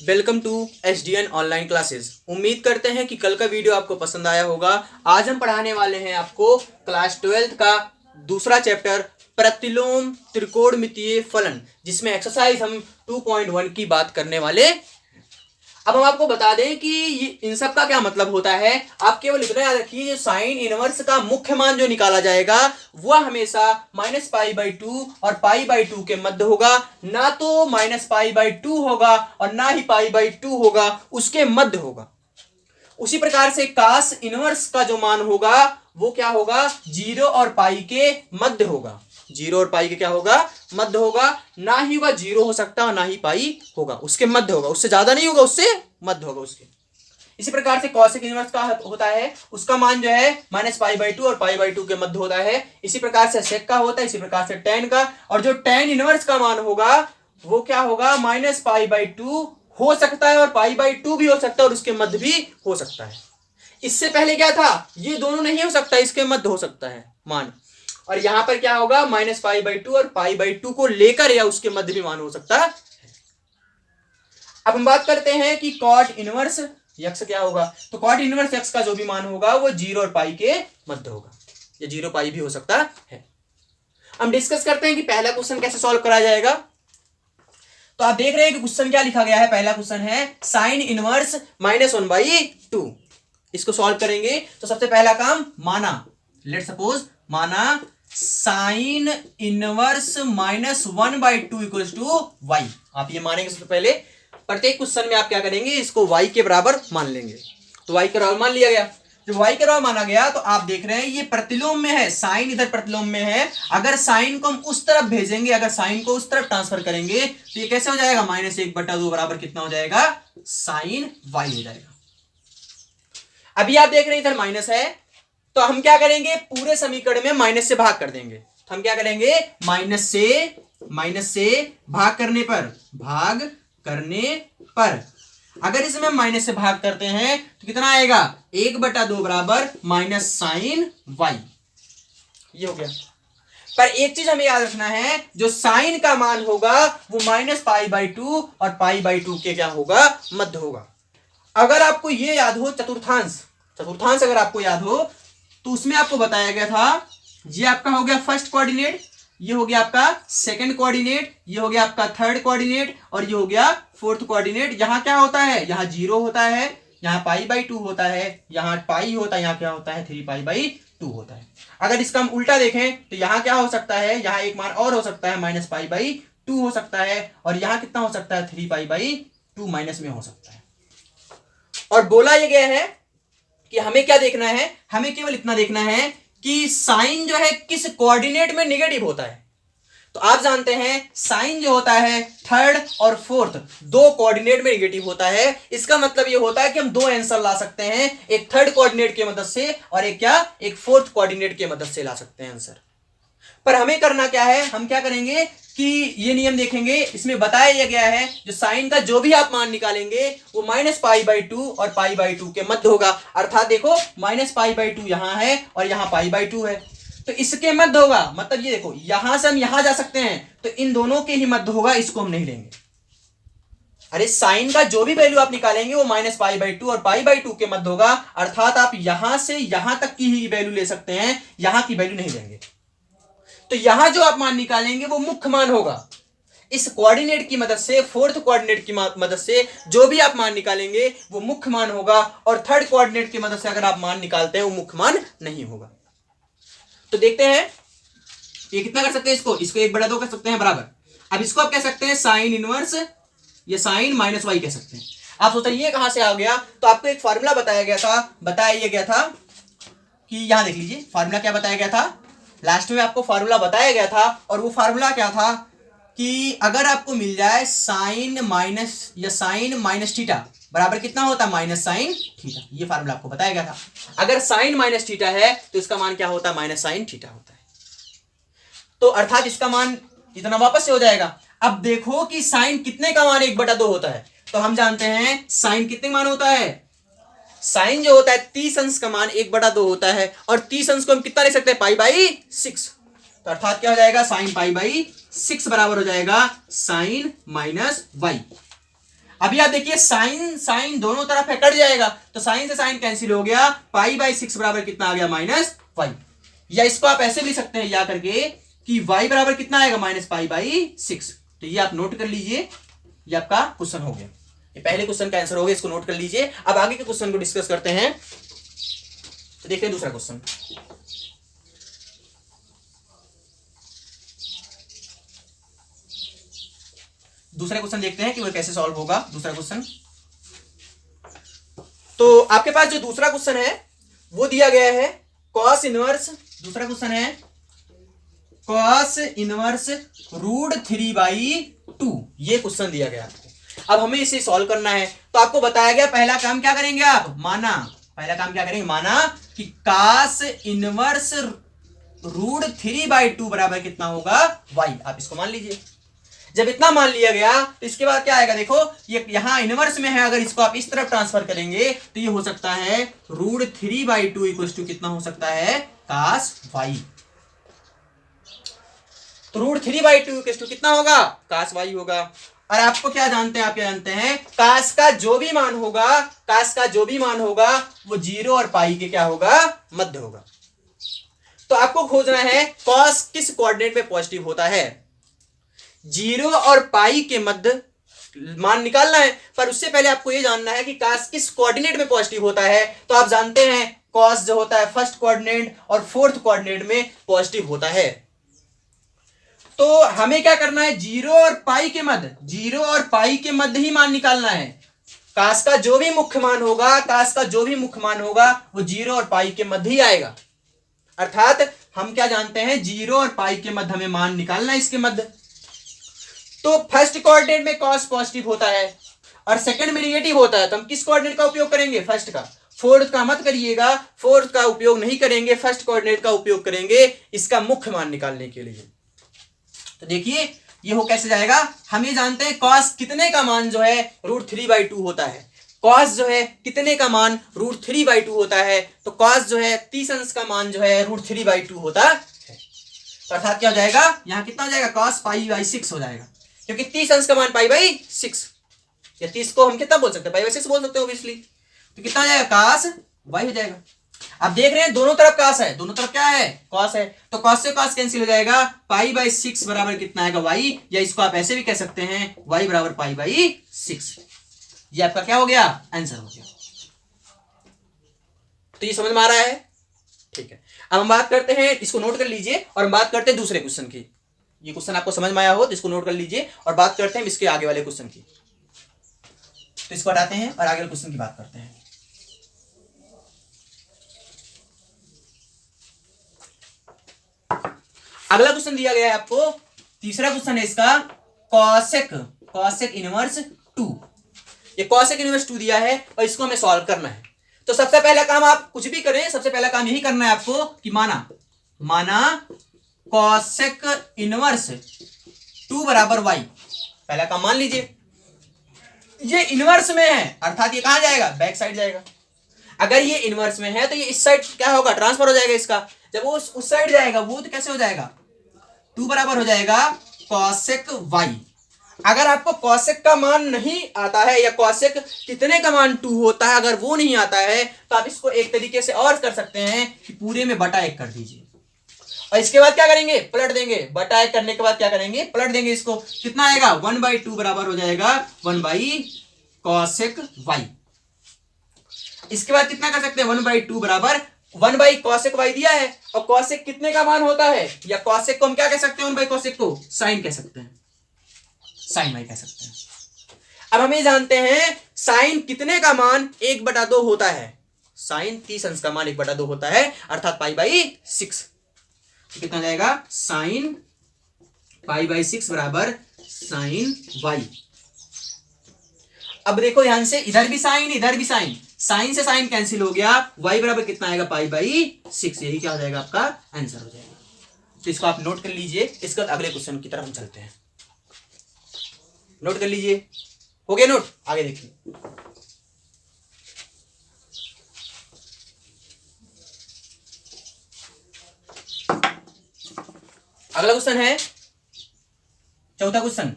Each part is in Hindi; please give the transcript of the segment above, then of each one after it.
Welcome to SDN online classes. उम्मीद करते हैं कि कल का वीडियो आपको पसंद आया होगा। आज हम पढ़ाने वाले हैं आपको क्लास 12th का दूसरा चैप्टर प्रतिलोम त्रिकोणमितीय फलन, जिसमें एक्सरसाइज हम 2.1 की बात करने वाले। अब हम आपको बता दें कि इन सब का क्या मतलब होता है। आप केवल इतना याद रखिए, जो साइन इनवर्स का मुख्य मान जो निकाला जाएगा वह हमेशा -π/2 और π/2 के मध्य होगा, ना तो -π/2 होगा और ना ही π/2 होगा, उसके मध्य होगा। उसी प्रकार से कास इनवर्स का जो मान होगा वो क्या होगा, 0 और पाई के मध्य होगा। 0 और पाई के क्या होगा, मध्य होगा। ना ही वह 0 हो सकता और ना ही पाई होगा, उसके मध्य होगा। उससे ज्यादा नहीं होगा, उससे मध्य होगा उसके। इसी प्रकार से कॉसेक इनवर्स का होता है, उसका मान जो है -π/2 और π/2 के मध्य होता है। इसी प्रकार से सेक का होता है, इसी प्रकार से टेन का। और जो टेन इनवर्स का मान होगा वो क्या होगा, -π/2 हो सकता है और π/2 भी हो सकता है और उसके मध्य भी हो सकता है। इससे पहले क्या था, ये दोनों नहीं हो सकता, इसके मध्य हो सकता है मान। और यहां पर क्या होगा, -π/2 और π/2 को लेकर या उसके मध्य भी मान हो सकता है। अब हम बात करते हैं कि कॉट इनवर्स यक्स क्या होगा। तो कॉट इनवर्स यक्स का जो भी मान होगा वो 0 और पाई के मध्य होगा, या 0 पाई भी हो सकता है। हम डिस्कस करते हैं कि पहला क्वेश्चन कैसे सॉल्व करा जाएगा। तो आप देख रहे हैं कि क्वेश्चन क्या लिखा गया है। पहला क्वेश्चन है साइन इनवर्स -1/2। इसको सॉल्व करेंगे तो सबसे पहला काम माना, लेट सपोज माना sine inverse -1/2 equals to y. आप ये मानेंगे सबसे पहले। प्रत्येक क्वेश्चन में आप क्या करेंगे, इसको y के बराबर मान लेंगे। तो y के बराबर मान लिया गया। जब y के बराबर माना गया तो आप देख रहे हैं ये प्रतिलोम में है, साइन इधर प्रतिलोम में है। अगर साइन को हम उस तरफ भेजेंगे, अगर साइन को उस तरफ ट्रांसफर करेंगे तो ये कैसे हो जाएगा, -1/2 बराबर कितना हो जाएगा, साइन y हो जाएगा। अभी आप देख रहे हैं इधर माइनस है, तो हम क्या करेंगे, पूरे समीकरण में माइनस से भाग कर देंगे। तो हम क्या करेंगे, माइनस से भाग करने पर अगर इसमें माइनस से भाग करते हैं तो कितना आएगा, 1/2 बराबर माइनस साइन वाई। ये हो गया। पर एक चीज हमें याद रखना है, जो साइन का मान होगा वो -π/2 और π/2 के क्या होगा, मध्य होगा। अगर आपको ये याद हो, चतुर्थांश अगर आपको याद हो तो उसमें आपको बताया गया था, ये आपका हो गया फर्स्ट कोऑर्डिनेट, ये हो गया आपका सेकंड कोऑर्डिनेट, ये हो गया आपका थर्ड कोऑर्डिनेट और ये हो गया फोर्थ कोऑर्डिनेट। यहाँ क्या होता है, यहाँ 0 होता है, यहाँ π/2 होता है, यहाँ पाई होता है, यहाँ क्या होता है, 3π/2 होता है। अगर इसका हम उल्टा देखें तो यहाँ क्या हो सकता है, यहाँ एक मान और हो सकता है, -π/2 हो सकता है। और यहाँ कितना हो सकता है, 3π/2 माइनस में हो सकता है। और बोला यह गया है कि हमें क्या देखना है, हमें केवल इतना देखना है कि साइन जो है किस कोऑर्डिनेट में नेगेटिव होता है। तो आप जानते हैं साइन जो होता है थर्ड और फोर्थ दो कोऑर्डिनेट में नेगेटिव होता है। इसका मतलब ये होता है कि हम दो आंसर ला सकते हैं, एक थर्ड कोऑर्डिनेट की मदद से और एक फोर्थ कोऑर्डिनेट की मदद से ला सकते हैं आंसर। पर हमें करना क्या है, हम क्या करेंगे कि ये नियम देखेंगे, इसमें बताया गया है जो साइन का जो भी आप मान निकालेंगे वो -π/2 और π/2 के मध्य होगा। अर्थात देखो -π/2 यहां है और यहां π/2 है, तो इसके मध्य होगा। मतलब ये देखो, यहां से हम यहां जा सकते हैं तो इन दोनों के ही मध्य होगा, इसको हम नहीं लेंगे। अरे साइन का जो भी वैल्यू आप निकालेंगे वो -π/2 और π/2 के मध्य होगा। अर्थात आप यहां से यहां तक की ही वैल्यू ले सकते हैं, यहां की वैल्यू नहीं लेंगे। तो यहां जो आप मान निकालेंगे वो मुख्य मान होगा। इस कोऑर्डिनेट की मदद से, फोर्थ कोऑर्डिनेट की मदद से जो भी आप मान निकालेंगे वो मुख्य मान होगा। और थर्ड कोऑर्डिनेट की मदद से अगर आप मान निकालते हैं वो मुख्य मान नहीं होगा। तो देखते हैं ये कितना कर सकते हैं, इसको 1/2 कर सकते हैं बराबर। अब इसको आप कह सकते हैं साइन इनवर्स, ये साइन -y कह सकते हैं। आप सोचते ये कहां से आ गया, तो आपको एक फार्मूला बताया गया था कि यहां देख लीजिए फार्मूला क्या बताया गया था। लास्ट में आपको फार्मूला बताया गया था और वो फार्मूला क्या था कि अगर आपको मिल जाए साइन माइनस थीटा बराबर कितना होता है, माइनस साइन थीटा। ये फार्मूला आपको बताया गया था। अगर साइन माइनस थीटा है तो इसका मान क्या होता है, माइनस साइन थीटा होता है। तो अर्थात इसका मान इतना वापस से हो जाएगा। अब देखो कि साइन कितने का मान 1/2 होता है। तो हम जानते हैं साइन कितने मान होता है, साइन जो होता है 30 अंश का मान 1/2 होता है। और 30 अंश को हम कितना ले सकते हैं, π/6। तो अर्थात क्या हो जाएगा, साइन π/6 बराबर हो जाएगा साइन -y। अभी आप देखिए साइन साइन दोनों तरफ है, कट जाएगा, तो साइन से साइन कैंसिल हो गया, पाई बाई 6 बराबर कितना आ गया, -y। या इसको आप ऐसे भी लिख सकते हैं या करके कि y बराबर कितना आएगा, -π/6। तो ये आप नोट कर लीजिए, ये आपका क्वेश्चन हो गया, ये पहले क्वेश्चन का आंसर हो गया, इसको नोट कर लीजिए। अब आगे के क्वेश्चन को डिस्कस करते हैं। तो देखते हैं दूसरा क्वेश्चन। दूसरा क्वेश्चन देखते हैं कि वो कैसे सॉल्व होगा दूसरा क्वेश्चन। तो आपके पास जो दूसरा क्वेश्चन है वो दिया गया है कॉस इनवर्स, दूसरा क्वेश्चन है कॉस इनवर्स √3/2, ये क्वेश्चन दिया गया आपको। अब हमें इसे सॉल्व करना है, तो आपको बताया गया पहला काम क्या करेंगे आप, पहला काम क्या करेंगे, माना कि कॉस इनवर्स √3/2 बराबर कितना होगा, y। आप इसको मान लीजिए। जब इतना मान लिया गया तो इसके बाद क्या आएगा, देखो ये यहां इनवर्स में है, अगर इसको आप इस तरफ ट्रांसफर करेंगे तो ये हो सकता है √3/2 इक्वल टू कितना हो सकता है, cos y। तो √3/2 इक्वल टू कितना होगा, cos y होगा। और आपको क्या जानते हैं, आप क्या जानते हैं, cos का जो भी मान होगा वो 0 और पाई के क्या होगा, मध्य होगा। तो आपको खोजना है cos किस कोऑर्डिनेट में पॉजिटिव होता है, 0 और पाई के मध्य मान निकालना है। पर उससे पहले आपको यह जानना है कि cos किस कोऑर्डिनेट में पॉजिटिव होता है। तो आप जानते हैं cos जो होता है फर्स्ट कोऑर्डिनेट और फोर्थ कोऑर्डिनेट में पॉजिटिव होता है। तो हमें क्या करना है, 0 और पाई के मध्य ही मान निकालना है। cos का जो भी मुख्य मान होगा वो 0 और पाई के मध्य ही आएगा। अर्थात हम क्या जानते हैं, 0 और पाई के मध्य हमें मान निकालना है इसके मध्य। तो फर्स्ट कोऑर्डिनेट में cos पॉजिटिव होता है और सेकंड में नेगेटिव होता है, तो हम किस कोऑर्डिनेट का उपयोग करेंगे, फर्स्ट का। फोर्थ का मत करिएगा, फोर्थ का उपयोग नहीं करेंगे, फर्स्ट कोऑर्डिनेट का उपयोग करेंगे इसका मुख्य मान निकालने के लिए। तो देखिए ये हो कैसे जाएगा, हम ये जानते हैं cos कितने का मान जो है √3/2 होता है, cos जो है कितने का मान √3/2 होता है, तो cos जो है 30 अंश का मान जो है √3/2 होता है। तो अर्थात क्या हो जाएगा, यहाँ कितना हो जाएगा, cos π/6 हो जाएगा, क्योंकि 30 अंश का मान π/6, या 30 को हम कितना बोल सकते हैं, π/6 बोल सकते हैं ऑब्वियसली। तो कितना हो जाएगा, cos y हो जाएगा। आप देख रहे हैं दोनों तरफ cos है, दोनों तरफ क्या है, cos है, तो cos से cos कैंसिल हो जाएगा, π/6 बराबर कितना आएगा, y। या इसको आप ऐसे भी कह सकते हैं y बराबर π/6। ये आपका क्या हो गया, आंसर हो गया। तो ये समझ में आ रहा है, ठीक है। अब हम बात करते हैं, इसको नोट कर लीजिए, और हम बात करते हैं दूसरे क्वेश्चन की। ये क्वेश्चन आपको समझ में आया हो तो इसको नोट कर लीजिए, और बात करते हैं इसके आगे वाले क्वेश्चन की। तो इसको हटाते हैं और आगे क्वेश्चन की बात करते हैं। अगला क्वेश्चन दिया गया है आपको, तीसरा क्वेश्चन है इसका, कॉसेक इनवर्स 2। ये कॉसेक इनवर्स 2 दिया है और इसको हमें सॉल्व करना है। तो सबसे पहला काम, आप कुछ भी करें, सबसे पहला काम यही करना है आपको कि माना कॉसेक इनवर्स 2 बराबर y। पहला काम मान लीजिए, ये इनवर्स में है, अर्थात ये कहां जाएगा, बैक साइड जाएगा। अगर ये इनवर्स में है तो ये इस साइड क्या होगा, ट्रांसफर हो जाएगा इसका। जब वो उस साइड जाएगा वो तो कैसे हो जाएगा, 2 बराबर हो जाएगा कॉसेक y। अगर आपको कॉसेक का मान नहीं आता है, या कॉसेक कितने का मान 2 होता है, अगर वो नहीं आता है, तो आप इसको एक तरीके से और कर सकते हैं कि पूरे में बटा 1 कर दीजिए, और इसके बाद क्या करेंगे, पलट देंगे। बटा 1 करने के बाद क्या करेंगे, पलट देंगे इसको। कितना आएगा, 1/2 बराबर हो जाएगा 1/कॉसेक y। इसके बाद कितना कर सकते हैं, 1/2 बराबर 1/कॉसेक y दिया है, और कॉसेक कितने का मान होता है, या कॉसेक को हम क्या कह सकते हैं, 1/कॉसेक को साइन कह सकते हैं, साइन y कह सकते हैं। अब हम ये जानते हैं साइन कितने का मान 1/2 होता है, साइन 30 अंश का मान 1/2 होता है, अर्थात π/6। कितना जाएगा, साइन π/6 बराबर साइन y। अब देखो ध्यान से, इधर भी साइन इधर भी साइन, साइन से साइन कैंसिल हो गया, y बराबर कितना आएगा, π/6। यही क्या हो जाएगा, आपका आंसर हो जाएगा। तो इसको आप नोट कर लीजिए। इसके बाद अगले क्वेश्चन की तरफ हम चलते हैं। नोट कर लीजिए, हो गया नोट, आगे देखिए। अगला क्वेश्चन है चौथा क्वेश्चन,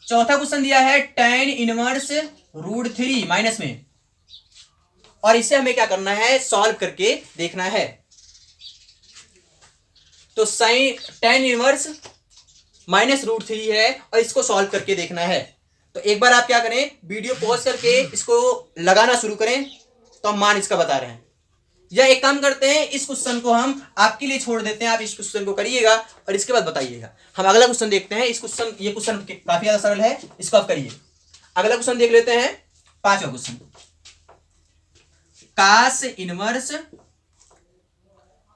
चौथा क्वेश्चन दिया है tan इनवर्स √3 माइनस में, और इसे हमें क्या करना है, सॉल्व करके देखना है। तो साइन tan इनवर्स -√3 है और इसको सॉल्व करके देखना है। तो एक बार आप क्या करें, वीडियो पॉज करके इसको लगाना शुरू करें, तो हम मान इसका बता रहे हैं। या एक काम करते हैं, इस क्वेश्चन को हम आपके लिए छोड़ देते हैं, आप इस क्वेश्चन को करिएगा और इसके बाद बताइएगा। हम अगला क्वेश्चन देखते हैं। ये क्वेश्चन काफी ज्यादा सरल है, इसको आप करिए। अगला क्वेश्चन देख लेते हैं, 5वां क्वेश्चन, cos इनवर्स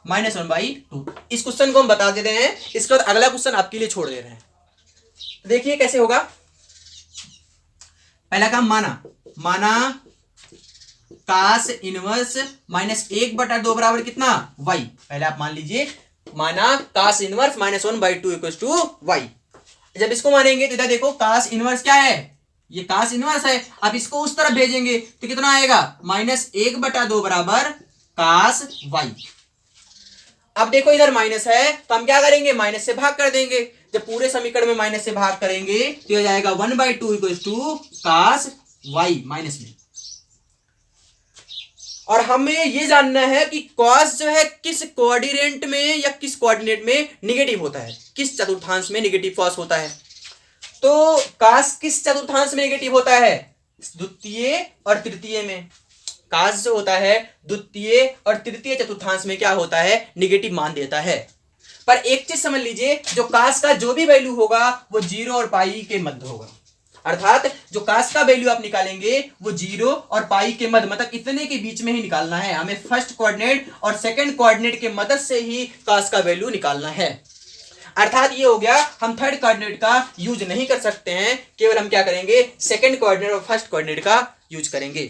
-1/2। इस क्वेश्चन को हम बता दे रहे हैं, इसके बाद अगला क्वेश्चन आपके लिए छोड़ दे रहे हैं। देखिए कैसे होगा। पहला काम माना cos इनवर्स -1/2 बराबर कितना, y। पहले आप मान लीजिए, माना cos inverse -1/2 equals to y। जब इसको मानेंगे तो इधर देखो, cos इनवर्स क्या है, ये cos इनवर्स है। अब इसको उस तरफ भेजेंगे तो कितना आएगा, -1/2 बराबर cos y। अब देखो इधर माइनस है, तो हम क्या करेंगे, माइनस से भाग कर देंगे। जब पूरे समीकरण में माइनस से भाग करेंगे तो यह जाएगा 1/2 equals to cos y minus में। और हमें ये जानना है कि cos जो है किस कोऑर्डिनेट में या किस कोऑर्डिनेट में निगेटिव होता है, किस चतुर्थांश में निगेटिव cos होता है। तो cos किस चतुर्थांश में निगेटिव होता है, द्वितीय और तृतीय में। cos जो होता है द्वितीय और तृतीय चतुर्थांश में क्या होता है, निगेटिव मान देता है। पर एक चीज समझ लीजिए, जो cos का जो भी वैल्यू होगा वो 0 और पाई के मध्य होगा। अर्थात जो cos का वैल्यू आप निकालेंगे वो 0 और पाई के मध्य, मतलब इतने के बीच में ही निकालना है। हमें फर्स्ट कोऑर्डिनेट और सेकंड कोऑर्डिनेट के मदद से ही cos का वैल्यू निकालना है। अर्थात ये हो गया, हम थर्ड कोऑर्डिनेट का यूज नहीं कर सकते हैं, केवल हम क्या करेंगे, सेकंड कोऑर्डिनेट और फर्स्ट कोऑर्डिनेट का यूज करेंगे।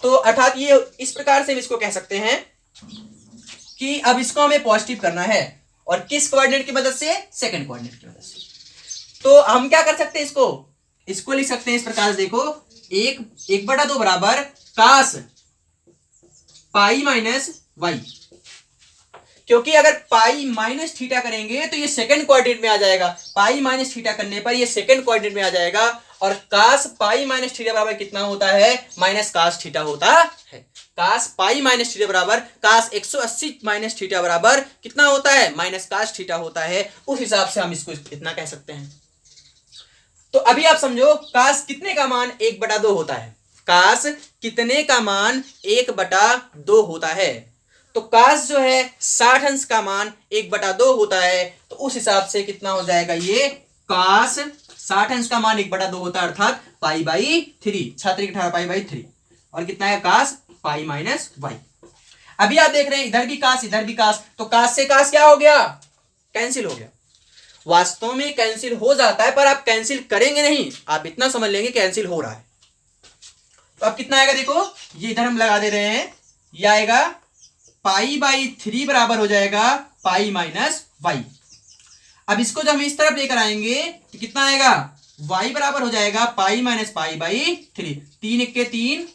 तो अर्थात ये इस प्रकार से हम इसको कह सकते हैं कि अब इसको हमें पॉजिटिव करना है, और किस कोऑर्डिनेट की मदद से, सेकंड कोऑर्डिनेट की मदद से। तो हम क्या कर सकते हैं, इसको लिख सकते हैं इस प्रकार से, देखो 1/2 बराबर cos पाई माइनस y। क्योंकि अगर पाई माइनस थीटा करेंगे तो ये सेकंड कोऑर्डिनेट में आ जाएगा, पाई माइनस थीटा करने पर ये सेकंड कोऑर्डिनेट में आ जाएगा। और cos पाई माइनस थीटा बराबर कितना होता है, माइनस cos थीटा होता है। cos पाई माइनस थीटा बराबर cos 180 माइनस थीटा बराबर कितना होता है, माइनस cos थीटा होता है। उस हिसाब से हम इसको इतना कह सकते हैं। तो अभी आप समझो, cos कितने का मान 1/2 होता है, cos कितने का मान 1/2 होता है। तो cos जो है 60 अंश का मान 1/2 होता है। तो उस हिसाब से कितना हो जाएगा, ये cos 60 अंश का मान 1/2 होता है, अर्थात π/3, छात्र 18 π/3, और कितना है cos पाई माइनस y। अभी आप देख रहे हैं इधर भी cos इधर भी cos, तो cos से cos क्या हो गया, कैंसिल हो गया। वास्तव में कैंसिल हो जाता है, पर आप कैंसिल करेंगे नहीं, आप इतना समझ लेंगे कैंसिल हो रहा है। तो अब कितना आएगा, देखो ये इधर हम लगा दे रहे हैं, ये आएगा π/3 बराबर हो जाएगा पाई माइनस y। अब इसको जब हम इस तरफ लेकर आएंगे तो कितना आएगा, y बराबर हो जाएगा पाई माइनस π/3। 3 × 3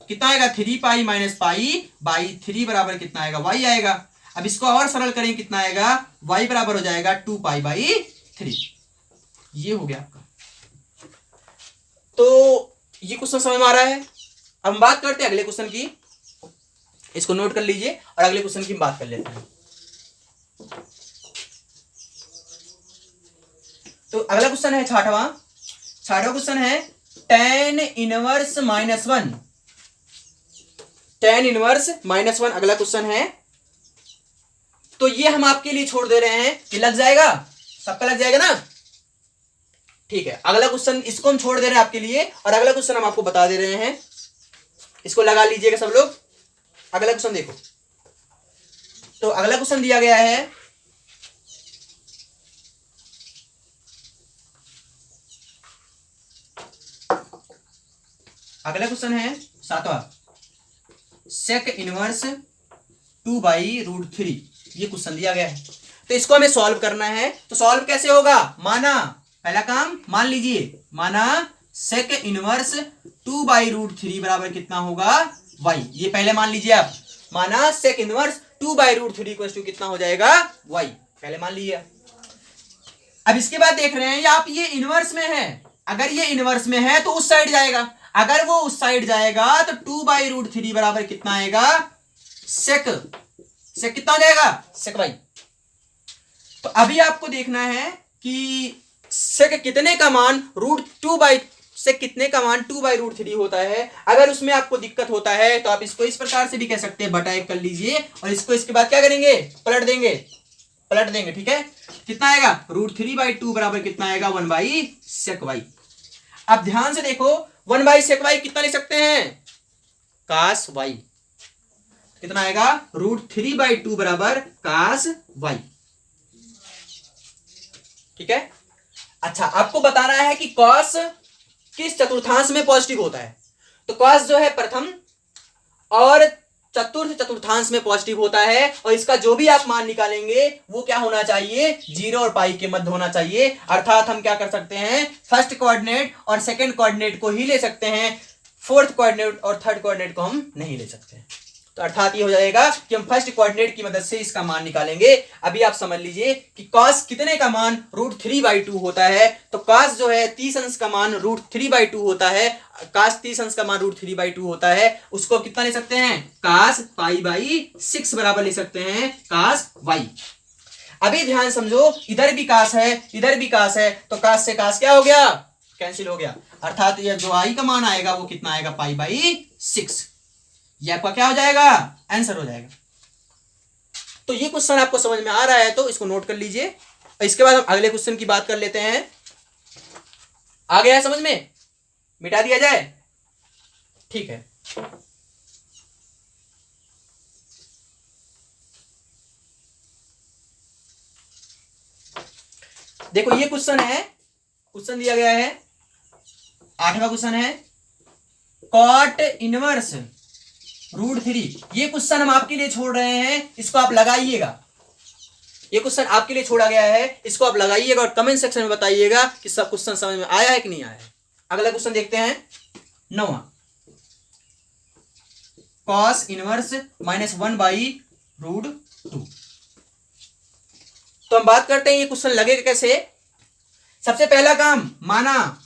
कितना आएगा, 3 पाई माइनस π/3 बराबर कितना आएगा, y आएगा। अब इसको और सरल करें, कितना आएगा, y बराबर हो जाएगा 2π/3। ये हो गया आपका। तो ये क्वेश्चन समझ में आ रहा है। अब हम बात करते हैं अगले क्वेश्चन की, इसको नोट कर लीजिए और अगले क्वेश्चन की बात कर लेते हैं। तो अगला क्वेश्चन है 6वां क्वेश्चन है tan इनवर्स -1। tan इनवर्स -1 अगला क्वेश्चन है। तो ये हम आपके लिए छोड़ दे रहे हैं, कि लग जाएगा, सबका लग जाएगा ना, ठीक है। अगला क्वेश्चन इसको हम छोड़ दे रहे हैं आपके लिए, और अगला क्वेश्चन हम आपको बता दे रहे हैं, इसको लगा लीजिएगा सब लोग। अगला क्वेश्चन देखो, तो अगला क्वेश्चन दिया गया है, अगला क्वेश्चन है 7वां, sec इनवर्स 2/√3। ये क्वेश्चन दिया गया है, तो इसको हमें सॉल्व करना है। तो सॉल्व कैसे होगा, माना पहला काम मान लीजिए, माना sec इनवर्स 2/√3 बराबर कितना होगा, y। ये पहले मान लीजिए आप, माना sec इनवर्स 2/√3 कितना हो जाएगा, y, पहले मान लीजिए। अब इसके बाद देख रहे हैं आप ये इनवर्स में है, अगर ये इनवर्स में है तो उस साइड जाएगा, अगर वो उस साइड जाएगा तो 2/√3 बराबर कितना आएगा, सेक कितना हो जाएगा, सेक वाई। तो अभी आपको देखना है कि सेक कितने का मान कितने का मान 2/√3 होता है। अगर उसमें आपको दिक्कत होता है तो आप इसको इस प्रकार से भी कह सकते हैं, बटा 1 कर लीजिए और इसको इसके बाद क्या करेंगे, पलट देंगे, ठीक है। कितना आएगा, √3/2 बराबर कितना आएगा, 1/sec y। अब ध्यान से देखो 1/sec y कितना लिख सकते हैं, cos y। कितना आएगा, √3/2 बराबर cos y, ठीक है। अच्छा, आपको बताना है कि cos किस चतुर्थांश में पॉजिटिव होता है। तो cos जो है प्रथम और चतुर्थांश में पॉजिटिव होता है, और इसका जो भी आप मान निकालेंगे वो क्या होना चाहिए, 0 और पाई के मध्य होना चाहिए। अर्थात हम क्या कर सकते हैं, फर्स्ट कोऑर्डिनेट और सेकंड कोऑर्डिनेट को ही ले सकते हैं, फोर्थ कोऑर्डिनेट और थर्ड कोऑर्डिनेट को हम नहीं ले सकते हैं। तो अर्थात ये हो जाएगा कि हम फर्स्ट कोऑर्डिनेट की मदद से इसका मान निकालेंगे। अभी आप समझ लीजिए कि cos कितने का मान √3/2 होता है। तो cos जो है 30 अंश का मान √3/2 होता है, cos 30 अंश का मान √3/2 होता है, उसको कितना ले सकते हैं, cos π/6 बराबर ले सकते हैं cos y। अभी ध्यान समझो, इधर भी cos है इधर भी cos है, तो cos से cos क्या हो गया, कैंसिल हो गया। अर्थात ये जो i का मान आएगा वो कितना आएगा, π/6। ये आपका क्या हो जाएगा, आंसर हो जाएगा। तो ये क्वेश्चन आपको समझ में आ रहा है तो इसको नोट कर लीजिए, और इसके बाद हम अगले क्वेश्चन की बात कर लेते हैं। आ गया है समझ में, मिटा दिया जाए, ठीक है। देखो ये क्वेश्चन दिया गया है, 8वां क्वेश्चन है, cot इनवर्स √3। ये क्वेश्चन हम आपके लिए छोड़ रहे हैं, इसको आप लगाइएगा। ये क्वेश्चन आपके लिए छोड़ा गया है, इसको आप लगाइएगा और कमेंट सेक्शन में बताइएगा कि सब क्वेश्चन समझ में आया है कि नहीं आया है। अगला क्वेश्चन देखते हैं, 9वां, cos इनवर्स -1/√2। तो हम बात करते हैं ये क्वेश्चन लगेगा कैसे। सबसे पहला काम माना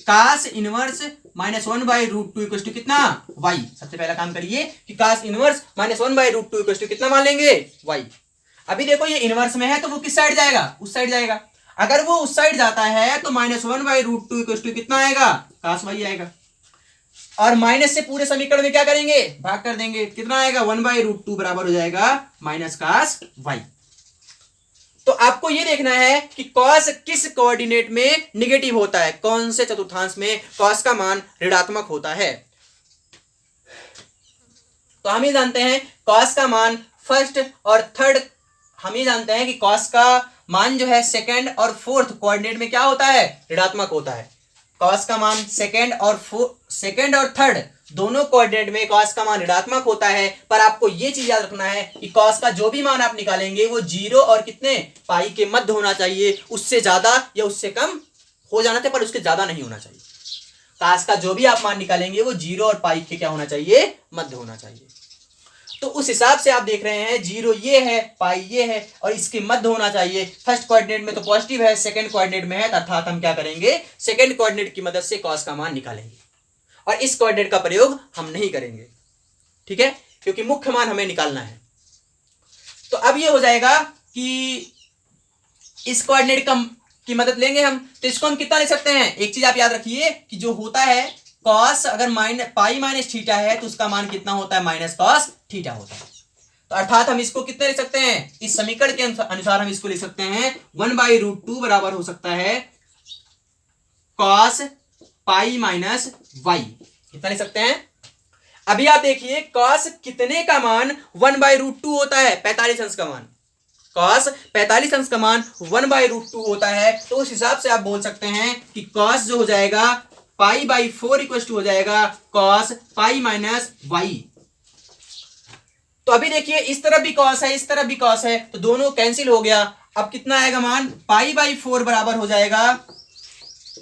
cos इनवर्स -1/√2 इक्वल टू कितना, y। सबसे पहला काम करिए कि cos इनवर्स -1/√2 इक्वल टू कितना मान लेंगे, y। अभी देखो ये इनवर्स में है तो वो किस साइड जाएगा, उस साइड जाएगा। अगर वो उस साइड जाता है तो -1/√2 इक्वल टू कितना आएगा, cos y आएगा। और माइनस से पूरे समीकरण में क्या करेंगे, भाग कर देंगे, कितना आएगा, 1/√2 बराबर हो जाएगा -cos y। तो आपको यह देखना है कि cos किस कोऑर्डिनेट में निगेटिव होता है, कौन से चतुर्थांश में cos का मान ऋणात्मक होता है। तो हम ही जानते हैं cos का मान फर्स्ट और थर्ड, हम ही जानते हैं कि cos का मान जो है सेकंड और फोर्थ कोऑर्डिनेट में क्या होता है, ऋणात्मक होता है। cos का मान सेकंड और थर्ड दोनों कोऑर्डिनेट में cos का मान ऋणात्मक होता है। पर आपको ये चीज याद रखना है कि cos का जो भी मान आप निकालेंगे वो 0 और कितने, पाई के मध्य होना चाहिए। उससे ज्यादा या उससे कम हो जाना चाहिए, पर उसके ज्यादा नहीं होना चाहिए। cos का जो भी आप मान निकालेंगे वो 0 और पाई के क्या होना चाहिए, मध्य होना चाहिए। तो उस हिसाब से आप देख रहे हैं 0 ये है, पाई ये है और इसके मध्य होना चाहिए। फर्स्ट कोऑर्डिनेट में तो पॉजिटिव है, सेकंड कोऑर्डिनेट में है, अर्थात हम क्या करेंगे, सेकंड कोऑर्डिनेट की मदद से cos का मान निकालेंगे और इस कोऑर्डिनेट का प्रयोग हम नहीं करेंगे, ठीक है, क्योंकि मुख्य मान हमें निकालना है। तो अब ये हो जाएगा कि इस कोऑर्डिनेट की मदद लेंगे हम, तो इसको हम कितना ले सकते हैं। एक चीज आप याद रखिए कि जो होता है cos अगर पाई माइनस थीटा है तो उसका मान कितना होता है, -cos थीटा होता है। तो अर्थात हम इसको कितने ले सकते हैं, इस समीकरण के अनुसार हम इसको ले सकते हैं 1/√2 बराबर हो सकता है cos पाई माइनस y। कितना ले सकते हैं। अभी आप देखिए cos कितने का मान 1/√2 होता है, 45 अंश का मान। cos 45 अंश का मान 1/√2 होता है। तो उस हिसाब से आप बोल सकते हैं कि cos जो हो जाएगा π/4 इक्वल टू हो जाएगा cos पाई माइनस y। तो अभी देखिए इस तरफ भी cos है, इस तरफ भी cos है, तो दोनों कैंसिल हो गया। अब कितना आएगा मान, π/4 बराबर हो जाएगा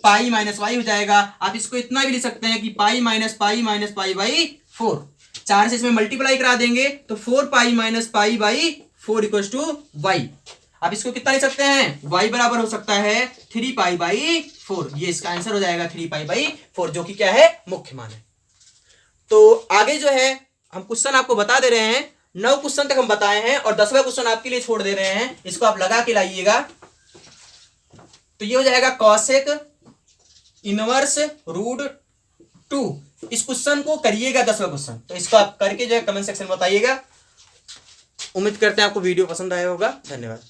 पाई माइनस वाई हो जाएगा। आप इसको इतना भी लिख सकते हैं कि पाई माइनस π/4। 4 से इसमें मल्टीप्लाई करा देंगे तो 4 pi minus π/4 equal to y। अब इसको कितना लिख सकते हैं, y बराबर हो सकता है 3π/4। ये इसका आंसर हो जाएगा 3π/4, जो कि क्या है, मुख्य मान है। तो आगे जो है हम क्वेश्चन आपको बता दे रहे हैं, 9 क्वेश्चन तक हम बताए हैं और 10वां क्वेश्चन आपके लिए छोड़ दे रहे हैं, इसको आप लगा के लाइएगा। तो ये हो जाएगा कॉसेक इनवर्स √2। इस क्वेश्चन को करिएगा 10वां क्वेश्चन, तो इसको आप करके जो है कमेंट सेक्शन में बताइएगा। उम्मीद करते हैं आपको वीडियो पसंद आया होगा। धन्यवाद।